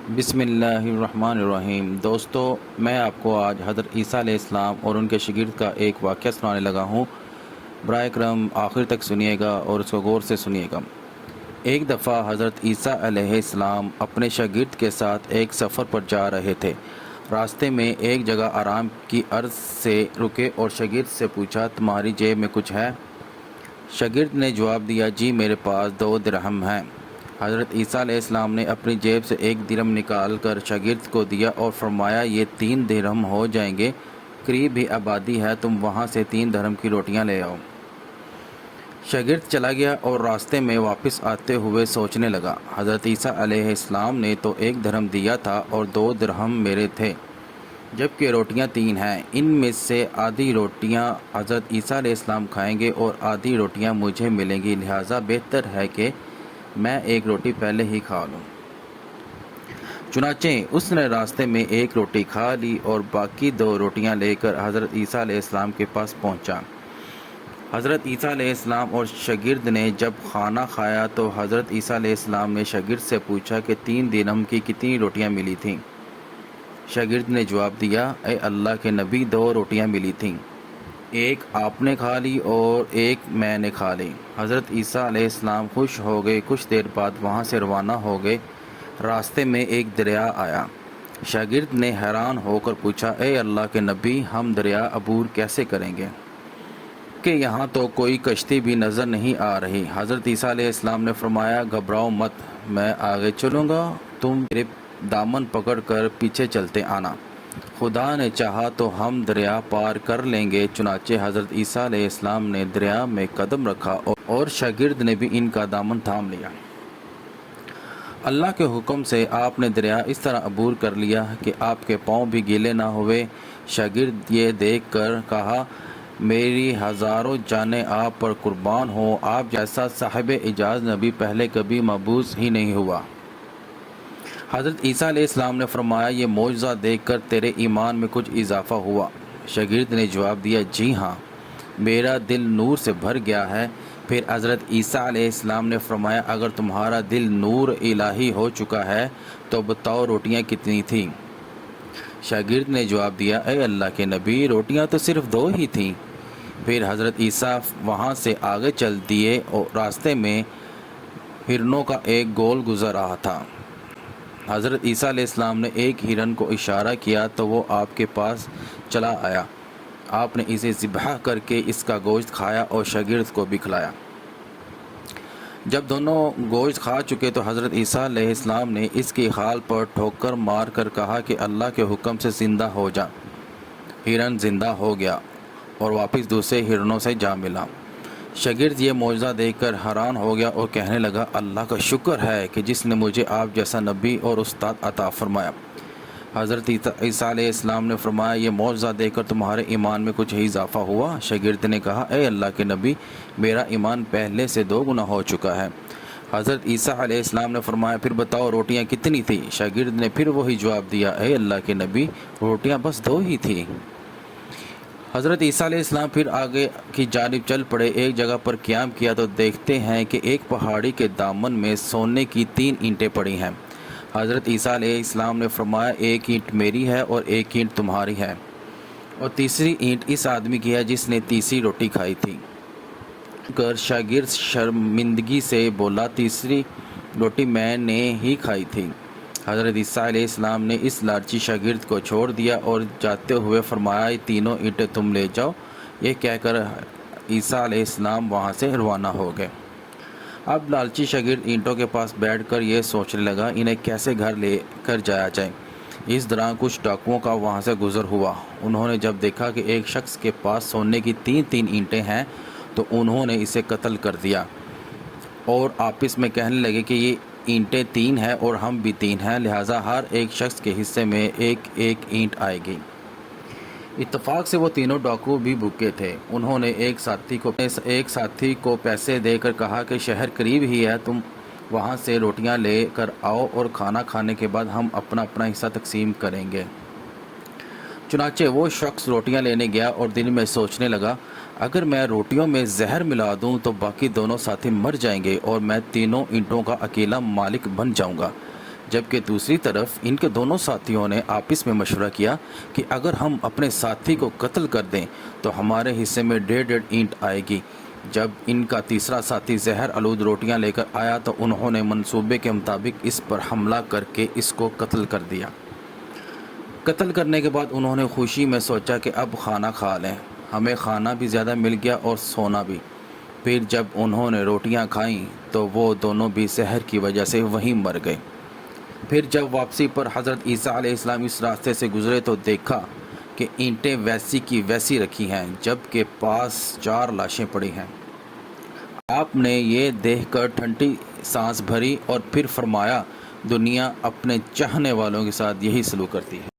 بسم اللہ الرحمن الرحیم۔ دوستو، میں آپ کو آج حضرت عیسیٰ علیہ السلام اور ان کے شاگرد کا ایک واقعہ سنانے لگا ہوں۔ برائے کرم آخر تک سنیے گا اور اس کو غور سے سنیے گا۔ ایک دفعہ حضرت عیسیٰ علیہ السلام اپنے شاگرد کے ساتھ ایک سفر پر جا رہے تھے۔ راستے میں ایک جگہ آرام کی عرض سے رکے اور شاگرد سے پوچھا، تمہاری جیب میں کچھ ہے؟ شاگرد نے جواب دیا، جی میرے پاس 2 درہم ہیں۔ حضرت عیسیٰ علیہ السلام نے اپنی جیب سے 1 درہم نکال کر شاگرد کو دیا اور فرمایا، یہ 3 درہم ہو جائیں گے، قریب ہی آبادی ہے، تم وہاں سے 3 درہم کی روٹیاں لے آؤ۔ شاگرد چلا گیا اور راستے میں واپس آتے ہوئے سوچنے لگا، حضرت عیسیٰ علیہ السلام نے تو 1 درہم دیا تھا اور 2 درہم میرے تھے، جبکہ روٹیاں 3 ہیں۔ ان میں سے آدھی روٹیاں حضرت عیسیٰ علیہ السلام کھائیں گے اور آدھی روٹیاں مجھے ملیں گی، لہٰذا بہتر ہے کہ میں 1 روٹی پہلے ہی کھا لوں۔ چنانچہ اس نے راستے میں 1 روٹی کھا لی اور باقی 2 روٹیاں لے کر حضرت عیسیٰ علیہ السلام کے پاس پہنچا۔ حضرت عیسیٰ علیہ السلام اور شاگرد نے جب کھانا کھایا تو حضرت عیسیٰ علیہ السلام نے شاگرد سے پوچھا کہ 3 درہم کی کتنی روٹیاں ملی تھیں؟ شاگرد نے جواب دیا، اے اللہ کے نبی، 2 روٹیاں ملی تھیں، 1 آپ نے کھا لی اور 1 میں نے کھا لی۔ حضرت عیسیٰ علیہ السلام خوش ہو گئے۔ کچھ دیر بعد وہاں سے روانہ ہو گئے۔ راستے میں ایک دریا آیا۔ شاگرد نے حیران ہو کر پوچھا، اے اللہ کے نبی، ہم دریا عبور کیسے کریں گے کہ یہاں تو کوئی کشتی بھی نظر نہیں آ رہی؟ حضرت عیسیٰ علیہ السلام نے فرمایا، گھبراؤ مت، میں آگے چلوں گا، تم میرے دامن پکڑ کر پیچھے چلتے آنا، خدا نے چاہا تو ہم دریا پار کر لیں گے۔ چنانچہ حضرت عیسیٰ علیہ السلام نے دریا میں قدم رکھا اور شاگرد نے بھی ان کا دامن تھام لیا۔ اللہ کے حکم سے آپ نے دریا اس طرح عبور کر لیا کہ آپ کے پاؤں بھی گیلے نہ ہوئے۔ شاگرد یہ دیکھ کر کہا، میری ہزاروں جانیں آپ پر قربان ہوں، آپ جیسا صاحب اعجاز نبی پہلے کبھی مبعوث ہی نہیں ہوا۔ حضرت عیسیٰ علیہ السلام نے فرمایا، یہ معجزہ دیکھ کر تیرے ایمان میں کچھ اضافہ ہوا؟ شاگرد نے جواب دیا، جی ہاں، میرا دل نور سے بھر گیا ہے۔ پھر حضرت عیسیٰ علیہ السلام نے فرمایا، اگر تمہارا دل نور الہی ہو چکا ہے تو بتاؤ روٹیاں کتنی تھیں؟ شاگرد نے جواب دیا، اے اللہ کے نبی، روٹیاں تو صرف 2 ہی تھیں۔ پھر حضرت عیسیٰ وہاں سے آگے چل دیے اور راستے میں ہرنوں کا ایک گول گزر رہا تھا۔ حضرت عیسیٰ علیہ السلام نے ایک ہرن کو اشارہ کیا تو وہ آپ کے پاس چلا آیا۔ آپ نے اسے ذبح کر کے اس کا گوشت کھایا اور شاگرد کو بھی کھلایا۔ جب دونوں گوشت کھا چکے تو حضرت عیسیٰ علیہ السلام نے اس کی خال پر ٹھوکر مار کر کہا کہ اللہ کے حکم سے زندہ ہو جا۔ ہرن زندہ ہو گیا اور واپس دوسرے ہرنوں سے جا ملا۔ شاگرد یہ معجزہ دیکھ کر حیران ہو گیا اور کہنے لگا، اللہ کا شکر ہے کہ جس نے مجھے آپ جیسا نبی اور استاد عطا فرمایا۔ حضرت عیسیٰ علیہ السلام نے فرمایا، یہ معجزہ دیکھ کر تمہارے ایمان میں کچھ اضافہ ہوا؟ شاگرد نے کہا، اے اللہ کے نبی، میرا ایمان پہلے سے 2 گنا ہو چکا ہے۔ حضرت عیسیٰ علیہ السلام نے فرمایا، پھر بتاؤ روٹیاں کتنی تھیں؟ شاگرد نے پھر وہی جواب دیا، اے اللہ کے نبی، روٹیاں بس 2 ہی تھیں۔ حضرت عیسیٰ علیہ السلام پھر آگے کی جانب چل پڑے۔ ایک جگہ پر قیام کیا تو دیکھتے ہیں کہ ایک پہاڑی کے دامن میں سونے کی 3 اینٹیں پڑی ہیں۔ حضرت عیسیٰ علیہ السلام نے فرمایا، 1 اینٹ میری ہے اور 1 اینٹ تمہاری ہے، اور تیسری اینٹ اس آدمی کی ہے جس نے تیسری روٹی کھائی تھی۔ کر شاگرد شرمندگی سے بولا، تیسری روٹی میں نے ہی کھائی تھی۔ حضرت عیسیٰ علیہ السلام نے اس لالچی شاگرد کو چھوڑ دیا اور جاتے ہوئے فرمایا، یہ 3 اینٹیں تم لے جاؤ۔ یہ کہہ کر عیسیٰ علیہ السلام وہاں سے روانہ ہو گئے۔ اب لالچی شاگرد اینٹوں کے پاس بیٹھ کر یہ سوچنے لگا، انہیں کیسے گھر لے کر جایا جائے۔ اس دوران کچھ ڈاکوؤں کا وہاں سے گزر ہوا۔ انہوں نے جب دیکھا کہ ایک شخص کے پاس سونے کی 3 اینٹیں ہیں تو انہوں نے اسے قتل کر دیا اور آپس میں کہنے لگے کہ یہ اینٹیں 3 ہیں اور ہم بھی 3 ہیں، لہٰذا ہر ایک شخص کے حصے میں 1 اینٹ آئے گی۔ اتفاق سے وہ تینوں ڈاکو بھی بھوکے تھے۔ انہوں نے ایک ساتھی کو پیسے دے کر کہا کہ شہر قریب ہی ہے، تم وہاں سے روٹیاں لے کر آؤ اور کھانا کھانے کے بعد ہم اپنا اپنا حصہ تقسیم کریں گے۔ چنانچہ وہ شخص روٹیاں لینے گیا اور دل میں سوچنے لگا، اگر میں روٹیوں میں زہر ملا دوں تو باقی دونوں ساتھی مر جائیں گے اور میں 3 اینٹوں کا اکیلا مالک بن جاؤں گا۔ جبکہ دوسری طرف ان کے دونوں ساتھیوں نے آپس میں مشورہ کیا کہ اگر ہم اپنے ساتھی کو قتل کر دیں تو ہمارے حصے میں 1.5 اینٹ آئے گی۔ جب ان کا تیسرا ساتھی زہر آلود روٹیاں لے کر آیا تو انہوں نے منصوبے کے مطابق اس پر حملہ کر کے اس کو قتل کر دیا۔ قتل کرنے کے بعد انہوں نے خوشی میں سوچا کہ اب کھانا کھا لیں، ہمیں کھانا بھی زیادہ مل گیا اور سونا بھی۔ پھر جب انہوں نے روٹیاں کھائیں تو وہ دونوں بھی زہر کی وجہ سے وہیں مر گئے۔ پھر جب واپسی پر حضرت عیسیٰ علیہ السلام اس راستے سے گزرے تو دیکھا کہ اینٹیں ویسی کی ویسی رکھی ہیں جبکہ پاس 4 لاشیں پڑی ہیں۔ آپ نے یہ دیکھ کر ٹھنڈی سانس بھری اور پھر فرمایا، دنیا اپنے چاہنے والوں کے ساتھ یہی سلوک کرتی ہے۔